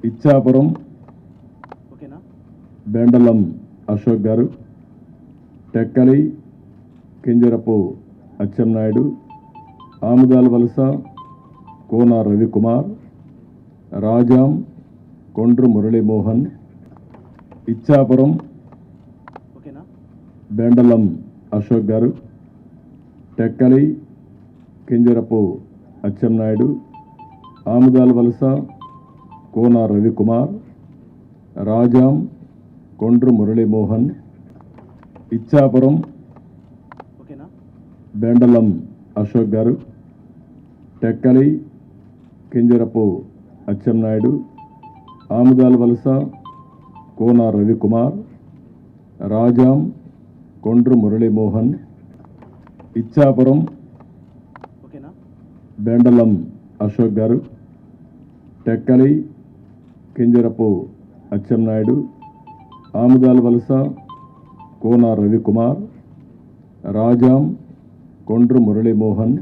ఇచ్చాపురం బెండలం అశోక్ గారు, టెక్కలి కింజరపు అచ్చెన్నాయుడు, ఆముదాల వలస కోన రవికుమార్, రాజాం కొండ్రు మురళీమోహన్, ఇచ్చాపురం బెండలం అశోక్ గారు, టెక్కలి కింజరపు అచ్చెన్నాయుడు, ఆముదాల వలస కోన రవికుమార్, రాజాం కొండ్రు మురళీమోహన్, ఇచ్చాపురం బెండలం అశోక్ గారు, టెక్కలి కింజరపు అచ్చెన్నాయుడు, ఆముదాల వలస కోన రవికుమార్, రాజాం కొండ్రు మురళీమోహన్, ఇచ్చాపురం బెండలం అశోక్ గారు, టెక్కలి కింజరపు అచ్చెన్నాయుడు, ఆముదాల వలస కోన రవికుమార్, రాజాం కొండ్రు మురళీమోహన్,